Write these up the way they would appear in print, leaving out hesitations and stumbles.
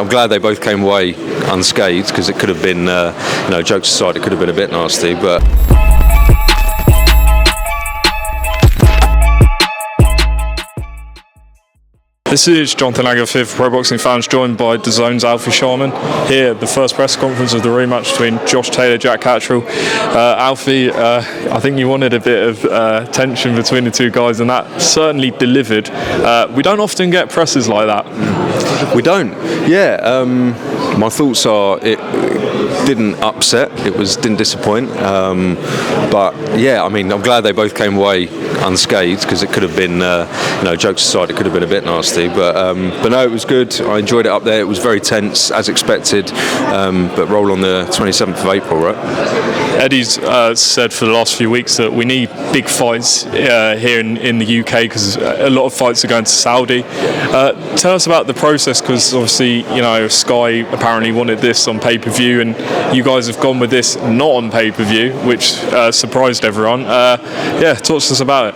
I'm glad they both came away unscathed, because it could have been, jokes aside, it could have been a bit nasty, but. This is Jonathan Agatha for Pro Boxing Fans, joined by Dazn'S Alfie Sharman here at the first press conference of the rematch between Josh Taylor, Jack Catterall. Alfie, I think you wanted a bit of tension between the two guys, and that certainly delivered. We don't often get presses like that. We don't. Yeah. My thoughts are it didn't upset. Didn't disappoint. But yeah, I mean, I'm glad they both came away unscathed, because it could have been, jokes aside, it could have been a bit nasty. But no, it was good. I enjoyed it up there. It was very tense, as expected. But roll on the 27th of April, right? Eddie's said for the last few weeks that we need big fights here in the UK, because a lot of fights are going to Saudi. Tell us about the process, because obviously, Sky apparently wanted this on pay-per-view, and you guys have gone with this not on pay-per-view, which surprised everyone. Talk to us about it.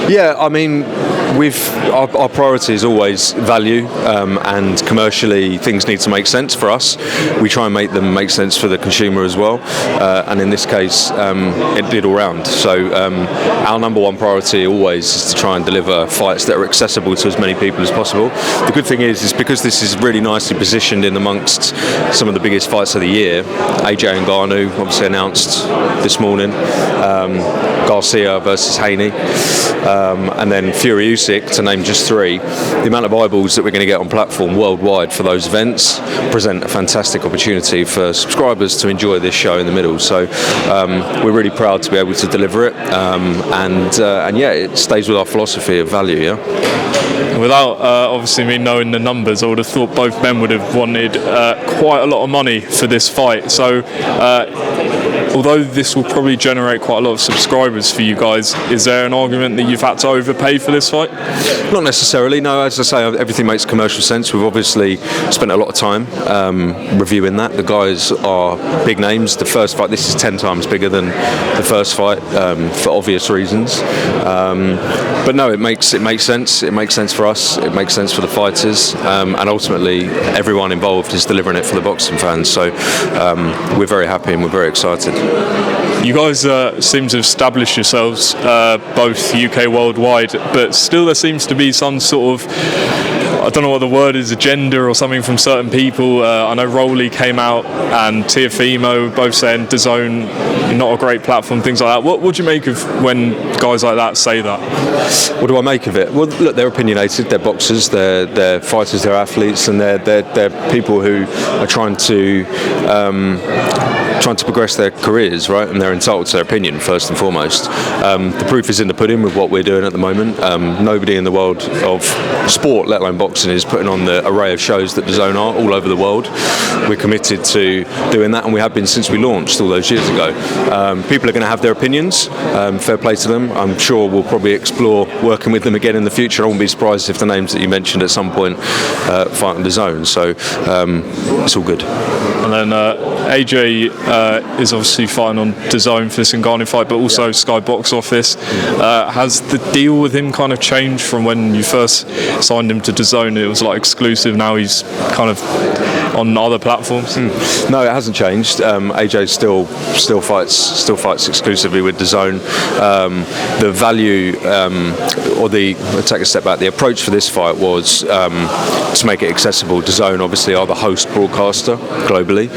Yeah, I mean, our priority is always value, and commercially things need to make sense for us. We try and make them make sense for the consumer as well, and in this case it did all round. So our number one priority always is to try and deliver fights that are accessible to as many people as possible. The good thing is because this is really nicely positioned in amongst some of the biggest fights of the year. AJ and Ngannou obviously announced this morning, Garcia versus Haney, and then Fury Usyk, to name just three. The amount of eyeballs that we're going to get on platform worldwide for those events present a fantastic opportunity for subscribers to enjoy this show in the middle. So we're really proud to be able to deliver it, and yeah, it stays with our philosophy of value. Yeah. Without obviously me knowing the numbers, I would have thought both men would have wanted quite a lot of money for this fight. So although this will probably generate quite a lot of subscribers for you guys, is there an argument that you've had to overpay for this fight? Not necessarily, no. As I say, everything makes commercial sense. We've obviously spent a lot of time reviewing that. The guys are big names. The first fight, this is 10 times bigger than the first fight, for obvious reasons. But no, it makes sense. It makes sense for us. It makes sense for the fighters, and ultimately everyone involved is delivering it for the boxing fans. So we're very happy and we're very excited. You guys seem to have established yourselves both UK, worldwide, but still there seems to be some sort of, I don't know what the word is, agenda or something from certain people. I know Rowley came out and Tiafimo both saying DAZN not a great platform, things like that. What do you make of when guys like that say that? What do I make of it? Well, look, they're opinionated. They're boxers. They're fighters. They're athletes, and they're people who are trying to progress their careers, right? And they're entitled to their opinion, first and foremost. The proof is in the pudding with what we're doing at the moment. Nobody in the world of sport, let alone boxing, is putting on the array of shows that DAZN are all over the world. We're committed to doing that, and we have been since we launched all those years ago. People are going to have their opinions. Fair play to them. I'm sure we'll probably explore working with them again in the future. I wouldn't be surprised if the names that you mentioned at some point fight on DAZN. So it's all good. And then AJ is obviously fighting on DAZN for this Ngannou fight, but also Sky Box Office. Has the deal with him kind of changed from when you first signed him to DAZN? It was like exclusive. Now he's kind of on other platforms. No, it hasn't changed. AJ still fights exclusively with DAZN. The value, I'll take a step back. The approach for this fight was to make it accessible. DAZN obviously are the host broadcaster globally,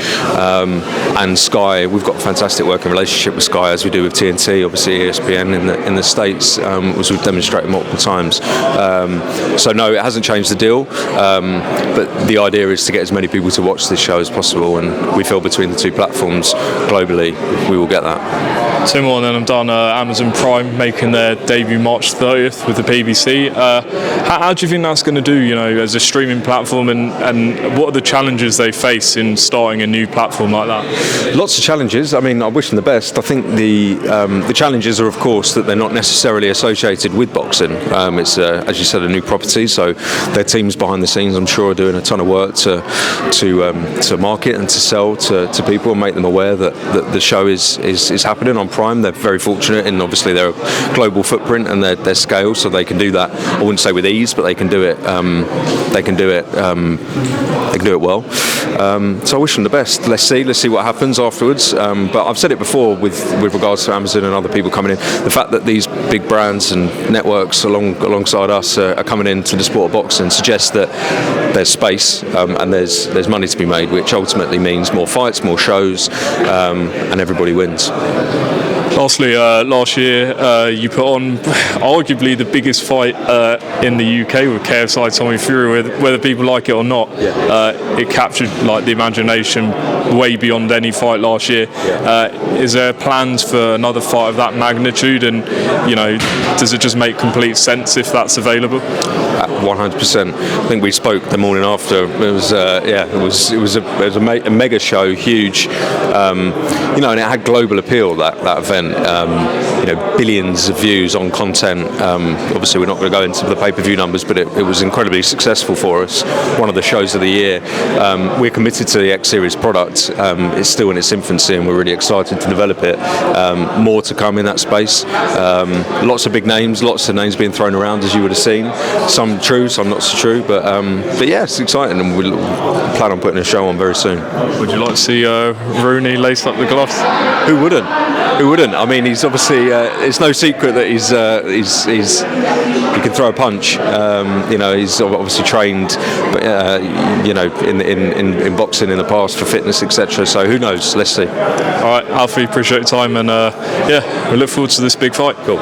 and Sky, we've got a fantastic working relationship with Sky, as we do with TNT, obviously ESPN in the States, as we've demonstrated multiple times. So no, it hasn't changed the deal, but the idea is to get as many people to watch this show as possible, and we feel between the two platforms globally we will get that. Two more and then I'm done. Amazon Prime making their debut March 30th with the PBC. How do you think that's going to do, as a streaming platform, and what are the challenges they face in starting a new platform like that? Lots of challenges. I mean, I wish them the best. I think the challenges are, of course, that they're not necessarily associated with boxing. It's, as you said, a new property, so their teams behind the scenes, I'm sure, are doing a ton of work to market and to sell to people and make them aware that the show is happening on Prime. They're very fortunate in, obviously, their global footprint and their scale, so they can do that. I wouldn't say with ease, but they can do it. They can do it well. So I wish them the best. Let's see what happens afterwards. But I've said it before with regards to Amazon and other people coming in. The fact that these big brands and networks alongside us are coming into the sport of boxing suggests that there's space and there's money to be made, which ultimately means more fights, more shows, and everybody wins. Lastly, last year you put on arguably the biggest fight in the UK with KSI Tommy Fury, whether people like it or not. It captured like the imagination way beyond any fight last year. Is there plans for another fight of that magnitude, and does it just make complete sense if that's available? 100%. I think we spoke the morning after. It was a mega show, huge, and it had global appeal, that event. Billions of views on content. Obviously, we're not going to go into the pay-per-view numbers, but it was incredibly successful for us. One of the shows of the year. We're committed to the X Series product. It's still in its infancy, and we're really excited to develop it. More to come in that space. Lots of big names, lots of names being thrown around, as you would have seen. Some true, some not so true, but yeah, it's exciting, and we plan on putting a show on very soon. Would you like to see Rooney lace up the gloves? Who wouldn't? I mean, he's obviously. It's no secret that he can throw a punch. He's obviously trained, but in boxing in the past for fitness, etc. So who knows? Let's see. All right, Alfie, appreciate your time, and we look forward to this big fight. Cool.